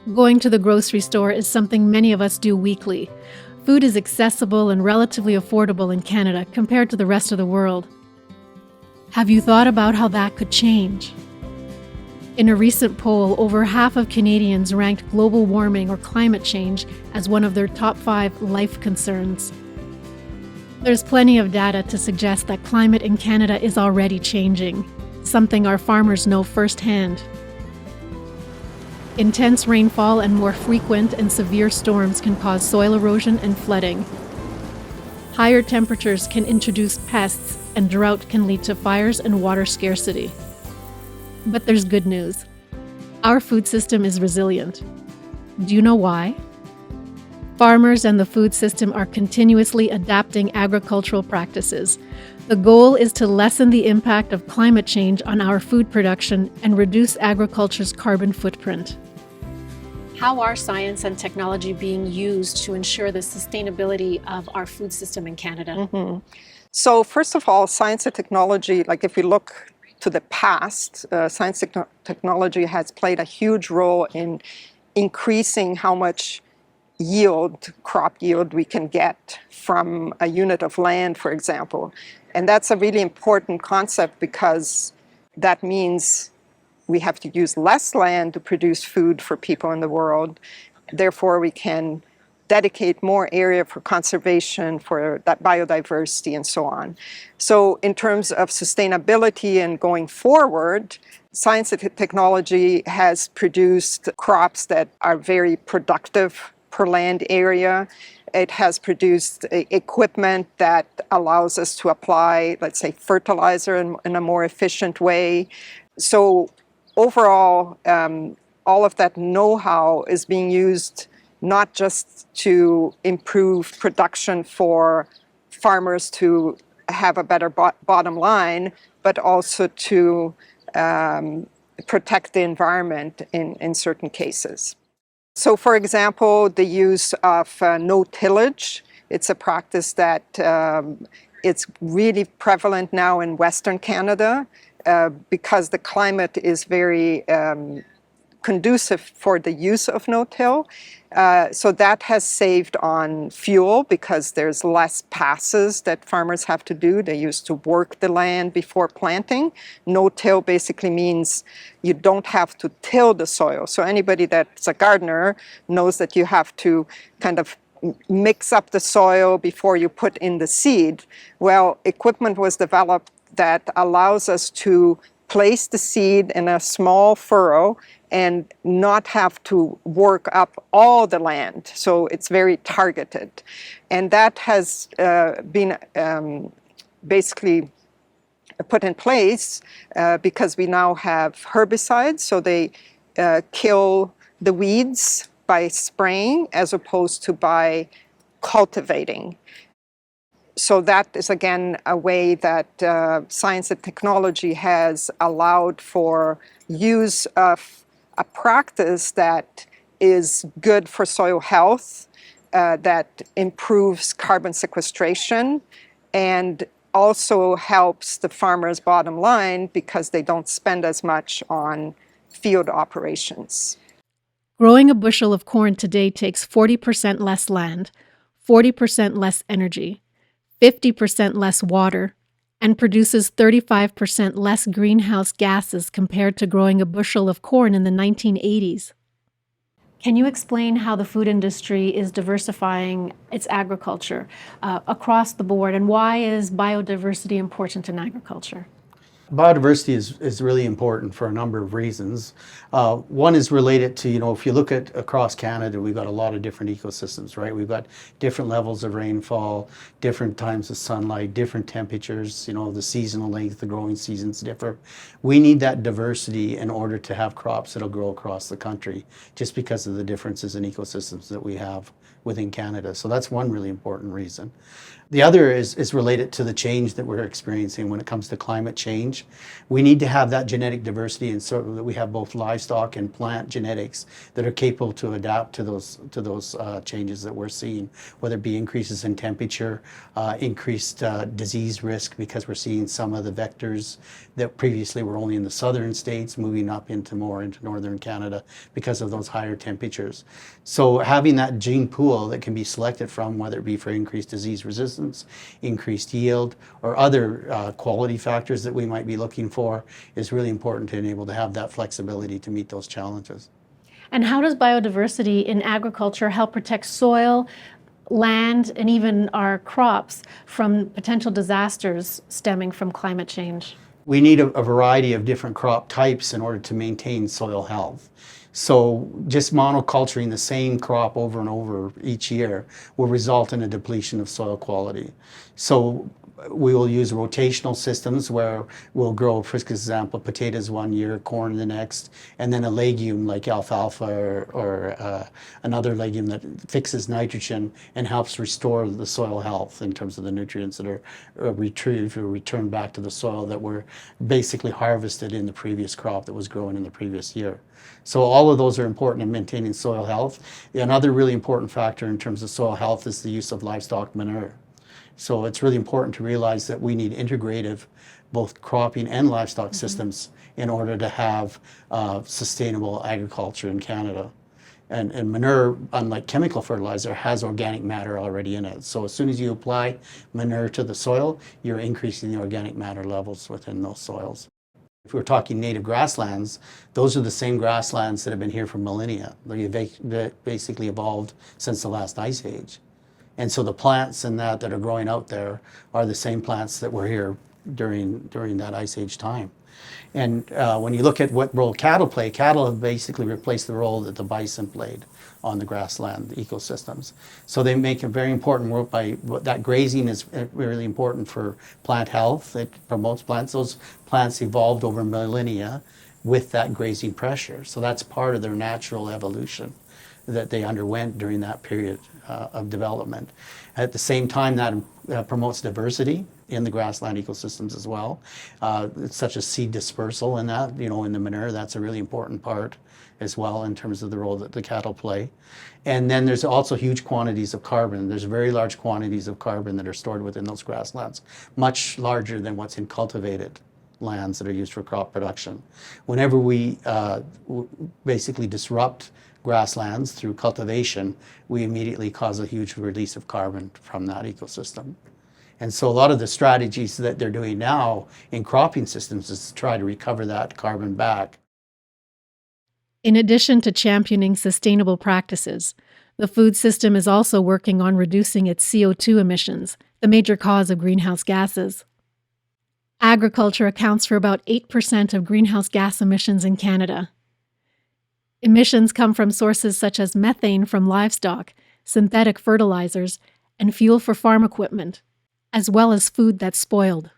Going to the grocery store is something many of us do weekly. Food is accessible and relatively affordable in Canada compared to the rest of the world. Have you thought about how that could change? In a recent poll, over half of Canadians ranked global warming or climate change as one of their top 5 life concerns. There's plenty of data to suggest that climate in Canada is already changing, something our farmers know firsthand. Intense rainfall and more frequent and severe storms can cause soil erosion and flooding. Higher temperatures can introduce pests, and drought can lead to fires and water scarcity. But there's good news. Our food system is resilient. Do you know why? Farmers and the food system are continuously adapting agricultural practices. The goal is to lessen the impact of climate change on our food production and reduce agriculture's carbon footprint. How are science and technology being used to ensure the sustainability of our food system in Canada? So first of all, science and technology, like if we look to the past, science and technology has played a huge role in increasing how much crop yield we can get from a unit of land, for example. And that's a really important concept because that means we have to use less land to produce food for people in the world. Therefore, we can dedicate more area for conservation, for that biodiversity, and so on. So in terms of sustainability and going forward, science and technology has produced crops that are very productive per land area. It has produced equipment that allows us to apply, let's say, fertilizer in a more efficient way. So overall, all of that know-how is being used not just to improve production for farmers to have a better bottom line, but also to protect the environment in certain cases. So for example, the use of no-tillage, it's a practice that it's really prevalent now in Western Canada because the climate is very conducive for the use of no-till. So that has saved on fuel because there's less passes that farmers have to do. They used to work the land before planting. No-till basically means you don't have to till the soil. So anybody that's a gardener knows that you have to kind of mix up the soil before you put in the seed. Well, equipment was developed that allows us to place the seed in a small furrow and not have to work up all the land. So it's very targeted. And that has been basically put in place because we now have herbicides. So they kill the weeds by spraying as opposed to by cultivating. So that is, again, a way that science and technology has allowed for use of a practice that is good for soil health, that improves carbon sequestration, and also helps the farmer's bottom line because they don't spend as much on field operations. Growing a bushel of corn today takes 40% less land, 40% less energy, 50% less water, and produces 35% less greenhouse gases compared to growing a bushel of corn in the 1980s. Can you explain how the food industry is diversifying its agriculture across the board, and why is biodiversity important in agriculture? Biodiversity is really important for a number of reasons. One is related to, if you look at across Canada, we've got a lot of different ecosystems, right? We've got different levels of rainfall, different times of sunlight, different temperatures, the seasonal length, the growing seasons differ. We need that diversity in order to have crops that'll grow across the country, just because of the differences in ecosystems that we have within Canada. So that's one really important reason. The other is related to the change that we're experiencing when it comes to climate change. We need to have that genetic diversity, and so that we have both livestock and plant genetics that are capable to adapt to those changes that we're seeing, whether it be increases in temperature, increased disease risk, because we're seeing some of the vectors that previously were only in the southern states moving up into northern Canada because of those higher temperatures. So having that gene pool that can be selected from, whether it be for increased disease resistance, increased yield, or other quality factors that we might be looking for, is really important to enable to have that flexibility to meet those challenges. And how does biodiversity in agriculture help protect soil, land, and even our crops from potential disasters stemming from climate change? We need a variety of different crop types in order to maintain soil health. So just monoculturing the same crop over and over each year will result in a depletion of soil quality. So we will use rotational systems where we'll grow, for example, potatoes one year, corn the next, and then a legume like alfalfa or another legume that fixes nitrogen and helps restore the soil health in terms of the nutrients that are retrieved or returned back to the soil that were basically harvested in the previous crop that was grown in the previous year. So all of those are important in maintaining soil health. Another really important factor in terms of soil health is the use of livestock manure. So it's really important to realize that we need integrative, both cropping and livestock systems in order to have sustainable agriculture in Canada. And manure, unlike chemical fertilizer, has organic matter already in it. So as soon as you apply manure to the soil, you're increasing the organic matter levels within those soils. If we're talking native grasslands, those are the same grasslands that have been here for millennia. They've basically evolved since the last ice age. And so the plants and that are growing out there are the same plants that were here during that ice age time. And when you look at what role cattle play, cattle have basically replaced the role that the bison played on the grassland ecosystems. So they make a very important work by that. Grazing is really important for plant health. It promotes plants. Those plants evolved over millennia with that grazing pressure. So that's part of their natural evolution that they underwent during that period of development. At the same time, that promotes diversity in the grassland ecosystems as well, such as seed dispersal and that, in the manure, that's a really important part as well in terms of the role that the cattle play. And then there's also huge quantities of carbon. There's very large quantities of carbon that are stored within those grasslands, much larger than what's in cultivated lands that are used for crop production. Whenever we basically disrupt grasslands through cultivation, we immediately cause a huge release of carbon from that ecosystem. And so a lot of the strategies that they're doing now in cropping systems is to try to recover that carbon back. In addition to championing sustainable practices, the food system is also working on reducing its CO2 emissions, the major cause of greenhouse gases. Agriculture accounts for about 8% of greenhouse gas emissions in Canada. Emissions come from sources such as methane from livestock, synthetic fertilizers, and fuel for farm equipment, as well as food that's spoiled.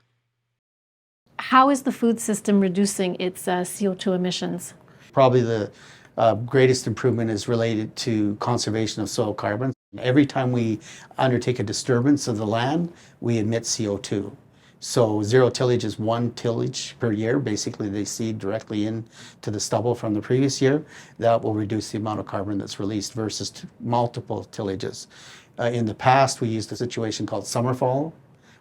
How is the food system reducing its CO2 emissions? Probably the greatest improvement is related to conservation of soil carbon. Every time we undertake a disturbance of the land, we emit CO2. So zero tillage is one tillage per year. Basically, they seed directly into the stubble from the previous year. That will reduce the amount of carbon that's released versus multiple tillages. In the past, we used a situation called summerfall,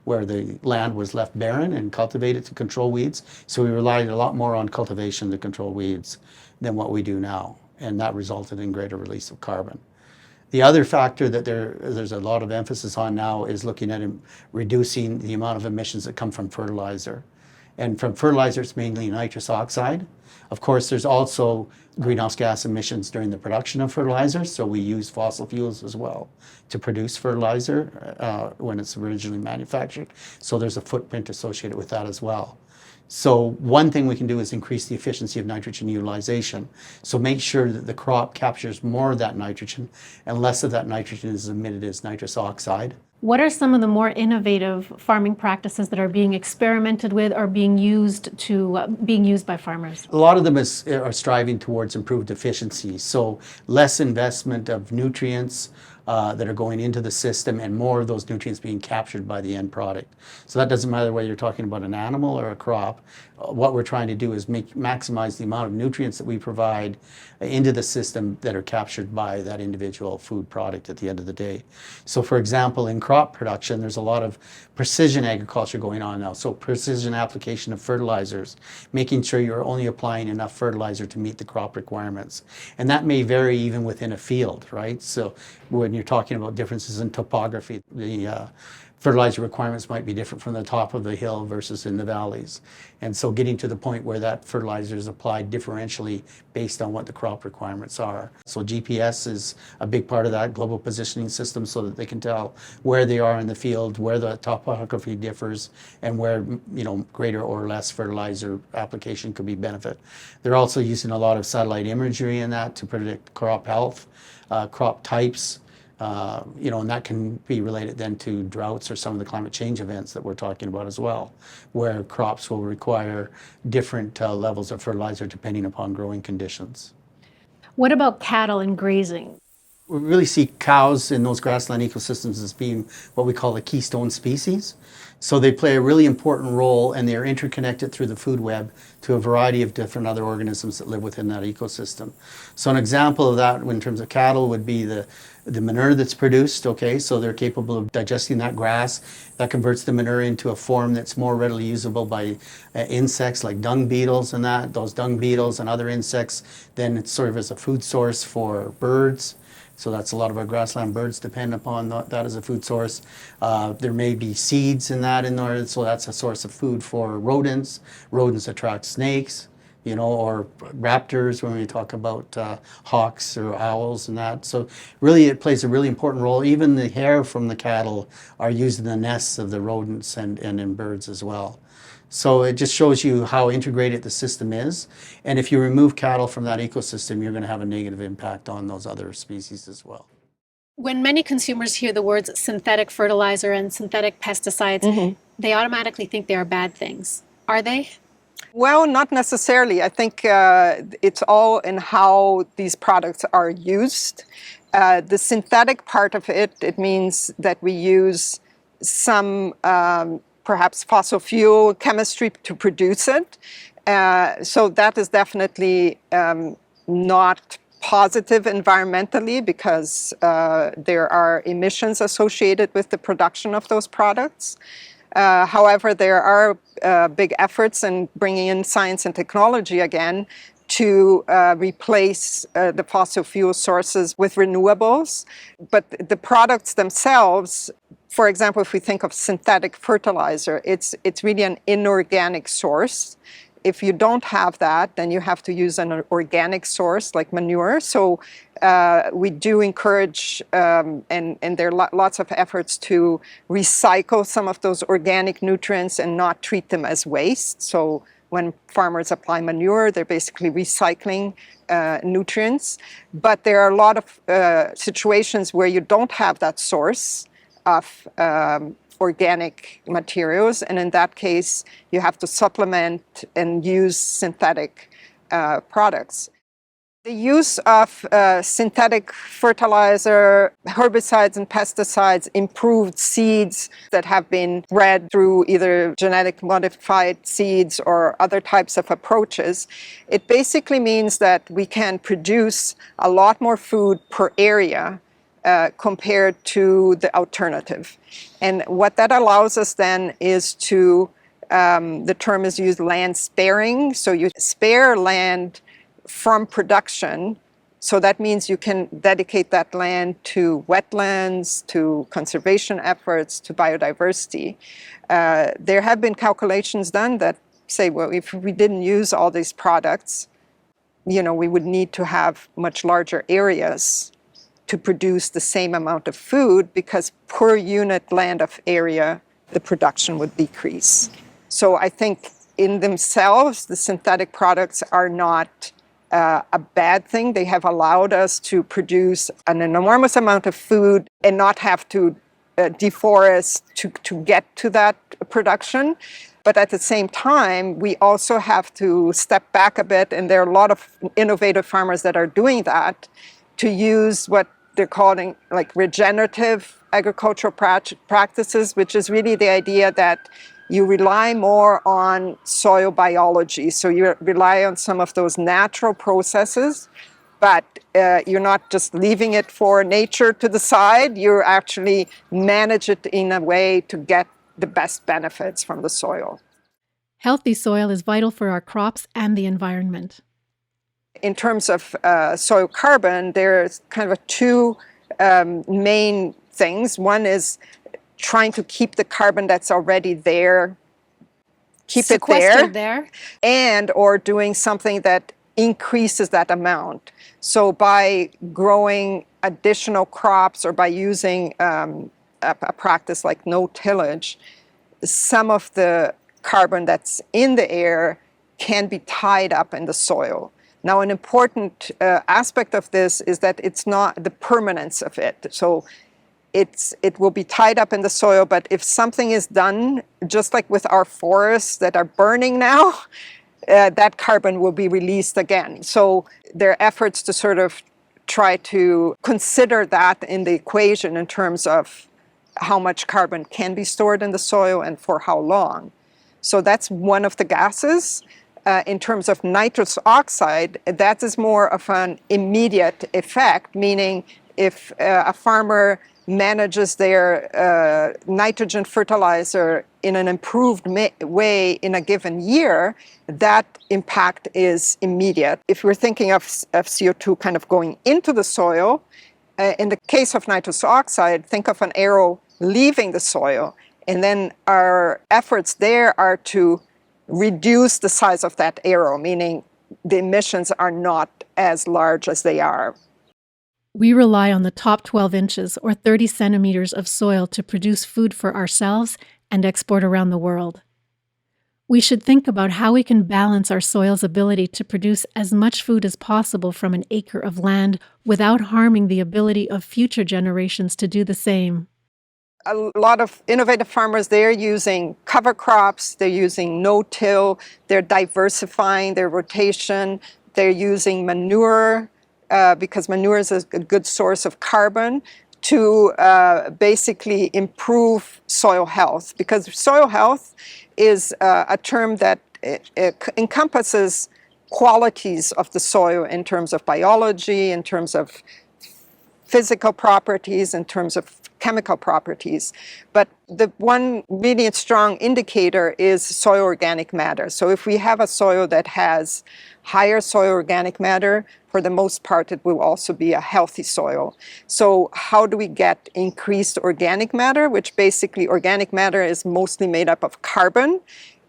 where the land was left barren and cultivated to control weeds. So we relied a lot more on cultivation to control weeds than what we do now. And that resulted in greater release of carbon. The other factor that there's a lot of emphasis on now is looking at reducing the amount of emissions that come from fertilizer. And from fertilizer, it's mainly nitrous oxide. Of course, there's also greenhouse gas emissions during the production of fertilizer, so we use fossil fuels as well to produce fertilizer when it's originally manufactured. So there's a footprint associated with that as well. So one thing we can do is increase the efficiency of nitrogen utilization. So make sure that the crop captures more of that nitrogen and less of that nitrogen is emitted as nitrous oxide. What are some of the more innovative farming practices that are being experimented with or being used by farmers? A lot of them are striving towards improved efficiency. So less investment of nutrients, that are going into the system, and more of those nutrients being captured by the end product. So that doesn't matter whether you're talking about an animal or a crop. What we're trying to do is maximize the amount of nutrients that we provide into the system that are captured by that individual food product at the end of the day. So for example, in crop production, there's a lot of precision agriculture going on now. So precision application of fertilizers, making sure you're only applying enough fertilizer to meet the crop requirements. And that may vary even within a field, right? So when you're talking about differences in topography, the fertilizer requirements might be different from the top of the hill versus in the valleys. And so getting to the point where that fertilizer is applied differentially based on what the crop requirements are. So GPS is a big part of that, global positioning system, so that they can tell where they are in the field, where the topography differs, and where, you know, greater or less fertilizer application could be benefit. They're also using a lot of satellite imagery in that to predict crop health, crop types, you know, and that can be related then to droughts or some of the climate change events that we're talking about as well, where crops will require different levels of fertilizer depending upon growing conditions. What about cattle and grazing? We really see cows in those grassland ecosystems as being what we call the keystone species. So they play a really important role, and they are interconnected through the food web to a variety of different other organisms that live within that ecosystem. So an example of that in terms of cattle would be the manure that's produced, okay? So they're capable of digesting that grass. That converts the manure into a form that's more readily usable by insects like dung beetles and that. Those dung beetles and other insects then serve as a food source for birds. So that's a lot of our grassland birds depend upon that as a food source. There may be seeds in that in there, so that's a source of food for rodents. Rodents attract snakes, you know, or raptors when we talk about hawks or owls and that. So really it plays a really important role. Even the hair from the cattle are used in the nests of the rodents and in birds as well. So it just shows you how integrated the system is. And if you remove cattle from that ecosystem, you're going to have a negative impact on those other species as well. When many consumers hear the words synthetic fertilizer and synthetic pesticides, they automatically think they are bad things. Are they? Well, not necessarily. I think it's all in how these products are used. The synthetic part of it, it means that we use some perhaps fossil fuel chemistry to produce it. So that is definitely not positive environmentally, because there are emissions associated with the production of those products. However, there are big efforts in bringing in science and technology again to replace the fossil fuel sources with renewables. But the products themselves, for example, if we think of synthetic fertilizer, it's really an inorganic source. If you don't have that, then you have to use an organic source like manure. So we do encourage, and there are lots of efforts to recycle some of those organic nutrients and not treat them as waste. So when farmers apply manure, they're basically recycling nutrients. But there are a lot of situations where you don't have that source of organic materials, and in that case you have to supplement and use synthetic products. The use of synthetic fertilizer, herbicides and pesticides, improved seeds that have been bred through either genetic modified seeds or other types of approaches, it basically means that we can produce a lot more food per area compared to the alternative. And what that allows us then is to, the term is used, land sparing. So you spare land from production. So that means you can dedicate that land to wetlands, to conservation efforts, to biodiversity. There have been calculations done that say, well, if we didn't use all these products, you know, we would need to have much larger areas to produce the same amount of food, because per unit land of area, the production would decrease. So I think in themselves, the synthetic products are not a bad thing. They have allowed us to produce an enormous amount of food and not have to deforest to get to that production. But at the same time, we also have to step back a bit, and there are a lot of innovative farmers that are doing that, to use what they're calling like regenerative agricultural practices, which is really the idea that you rely more on soil biology. So you rely on some of those natural processes, but you're not just leaving it for nature to decide. You actually manage it in a way to get the best benefits from the soil. Healthy soil is vital for our crops and the environment. In terms of soil carbon, there's kind of two main things. One is trying to keep the carbon that's already there, keep it there, and or doing something that increases that amount. So by growing additional crops or by using a practice like no tillage, some of the carbon that's in the air can be tied up in the soil. Now, an important aspect of this is that it's not the permanence of it. So it will be tied up in the soil, but if something is done, just like with our forests that are burning now, that carbon will be released again. So there are efforts to sort of try to consider that in the equation in terms of how much carbon can be stored in the soil and for how long. So that's one of the gases. In terms of nitrous oxide, that is more of an immediate effect, meaning if a farmer manages their nitrogen fertilizer in an improved way in a given year, that impact is immediate. If we're thinking of CO2 kind of going into the soil, in the case of nitrous oxide, think of an arrow leaving the soil, and then our efforts there are to reduce the size of that arrow, meaning the emissions are not as large as they are. We rely on the top 12 inches or 30 centimeters of soil to produce food for ourselves and export around the world. We should think about how we can balance our soil's ability to produce as much food as possible from an acre of land without harming the ability of future generations to do the same. A lot of innovative farmers, they're using cover crops, they're using no-till, they're diversifying their rotation, they're using manure, because manure is a good source of carbon, to basically improve soil health. Because soil health is a term that it encompasses qualities of the soil in terms of biology, in terms of physical properties, in terms of chemical properties. But the one really strong indicator is soil organic matter. So if we have a soil that has higher soil organic matter, for the most part, it will also be a healthy soil. So how do we get increased organic matter, which basically organic matter is mostly made up of carbon,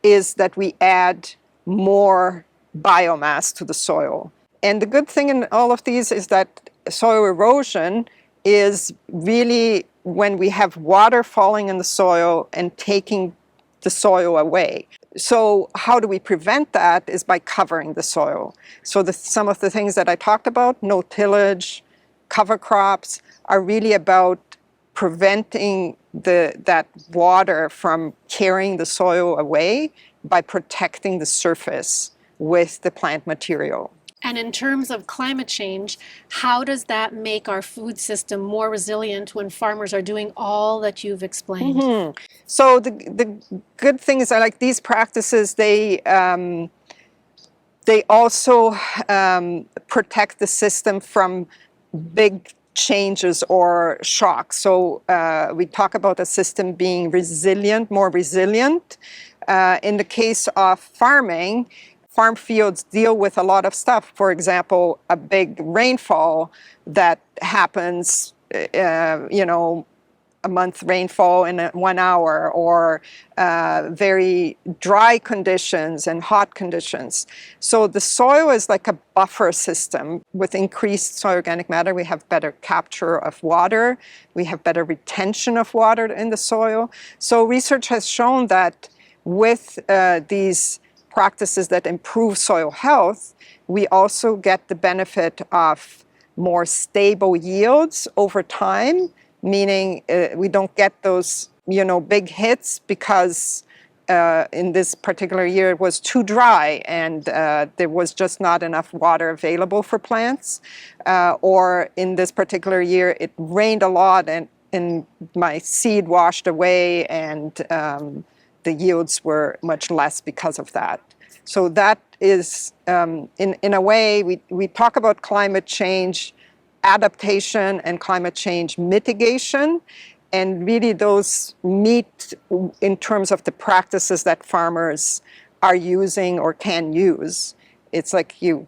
is that we add more biomass to the soil. And the good thing in all of these is that soil erosion is really when we have water falling in the soil and taking the soil away. So how do we prevent that is by covering the soil. So some of the things that I talked about, no tillage, cover crops, are really about preventing that water from carrying the soil away by protecting the surface with the plant material. And in terms of climate change, how does that make our food system more resilient when farmers are doing all that you've explained? Mm-hmm. So the good things are like these practices, they also protect the system from big changes or shocks. So we talk about a system being resilient, more resilient. In the case of farming, farm fields deal with a lot of stuff. For example, a big rainfall that happens, a month rainfall in 1 hour, or very dry conditions and hot conditions. So the soil is like a buffer system. With increased soil organic matter, we have better capture of water. We have better retention of water in the soil. So research has shown that with these practices that improve soil health, we also get the benefit of more stable yields over time, meaning we don't get those, big hits because in this particular year it was too dry and there was just not enough water available for plants. Or in this particular year it rained a lot and my seed washed away and the yields were much less because of that. So that is, in a way, we talk about climate change adaptation and climate change mitigation, and really those meet in terms of the practices that farmers are using or can use. It's like you're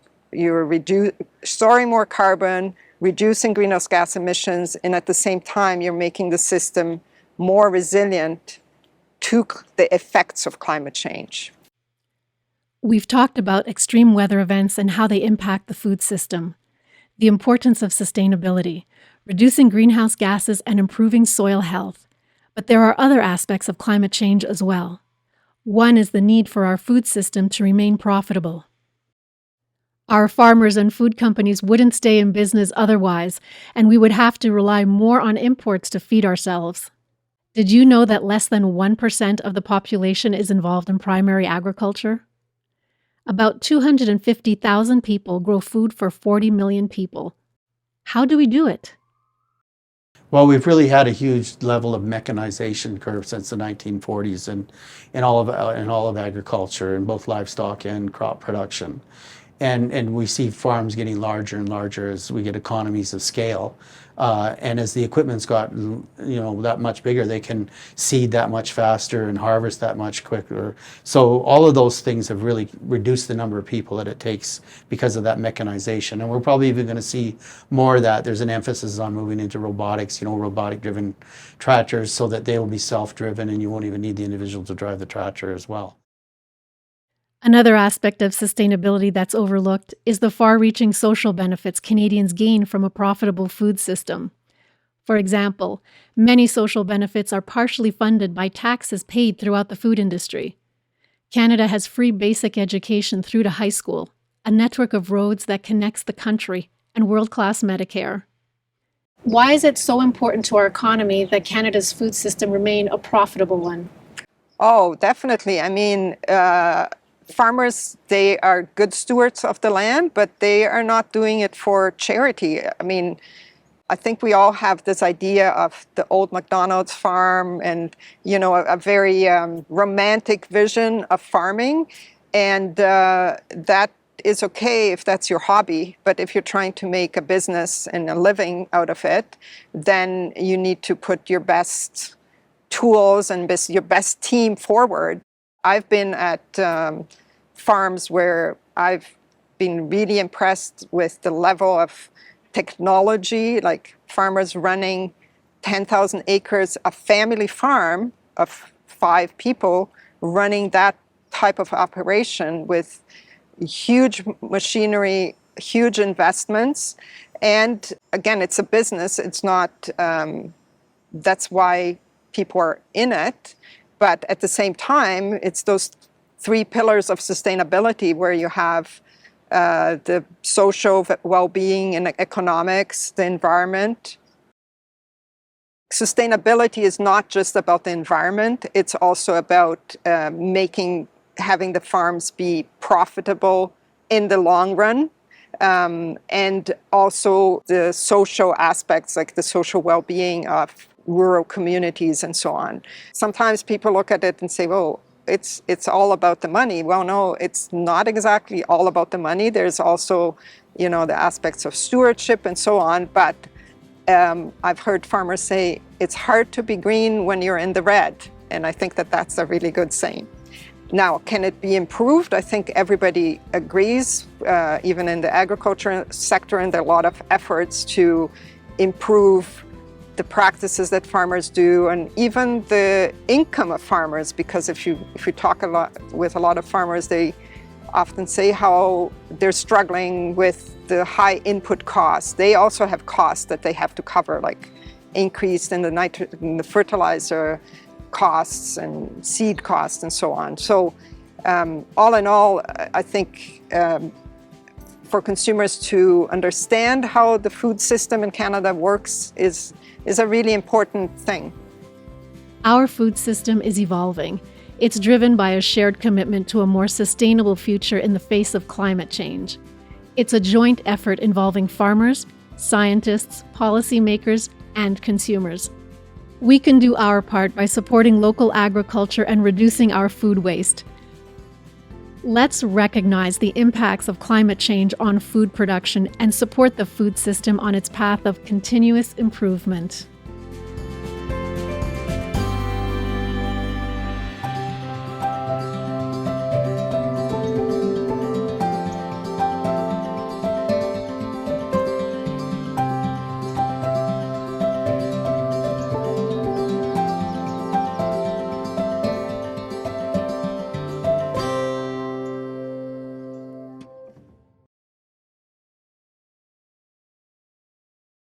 storing more carbon, reducing greenhouse gas emissions, and at the same time you're making the system more resilient to the effects of climate change. We've talked about extreme weather events and how they impact the food system, the importance of sustainability, reducing greenhouse gases and improving soil health. But there are other aspects of climate change as well. One is the need for our food system to remain profitable. Our farmers and food companies wouldn't stay in business otherwise, and we would have to rely more on imports to feed ourselves. Did you know that less than 1% of the population is involved in primary agriculture? About 250,000 people grow food for 40 million people. How do we do it? Well, we've really had a huge level of mechanization curve since the 1940s in all of agriculture, in both livestock and crop production. And we see farms getting larger and larger as we get economies of scale. And as the equipment's gotten, that much bigger, they can seed that much faster and harvest that much quicker. So all of those things have really reduced the number of people that it takes because of that mechanization. And we're probably even going to see more of that. There's an emphasis on moving into robotics, robotic-driven tractors, so that they will be self-driven and you won't even need the individual to drive the tractor as well. Another aspect of sustainability that's overlooked is the far-reaching social benefits Canadians gain from a profitable food system. For example, many social benefits are partially funded by taxes paid throughout the food industry. Canada has free basic education through to high school, a network of roads that connects the country, and world-class Medicare. Why is it so important to our economy that Canada's food system remain a profitable one? Oh, definitely. I mean, farmers, they are good stewards of the land, but they are not doing it for charity. I mean, I think we all have this idea of the old McDonald's farm and, a very romantic vision of farming. And that is okay if that's your hobby. But if you're trying to make a business and a living out of it, then you need to put your best tools and your best team forward. I've been at farms where I've been really impressed with the level of technology, like farmers running 10,000 acres, a family farm of 5 people running that type of operation with huge machinery, huge investments. And again, it's a business. It's not, that's why people are in it. But at the same time, it's those 3 pillars of sustainability where you have the social well-being and economics, the environment. Sustainability is not just about the environment. It's also about having the farms be profitable in the long run. And also the social aspects, like the social well-being of rural communities and so on. Sometimes people look at it and say, well, it's all about the money. Well, no, it's not exactly all about the money. There's also, the aspects of stewardship and so on. But I've heard farmers say it's hard to be green when you're in the red. And I think that that's a really good saying. Now, can it be improved? I think everybody agrees, even in the agriculture sector, and there are a lot of efforts to improve the practices that farmers do, and even the income of farmers, because if you talk with a lot of farmers, they often say how they're struggling with the high input costs. They also have costs that they have to cover, like increase in the fertilizer costs and seed costs and so on. So all in all, I think for consumers to understand how the food system in Canada works is a really important thing. Our food system is evolving. It's driven by a shared commitment to a more sustainable future in the face of climate change. It's a joint effort involving farmers, scientists, policymakers, and consumers. We can do our part by supporting local agriculture and reducing our food waste. Let's recognize the impacts of climate change on food production and support the food system on its path of continuous improvement.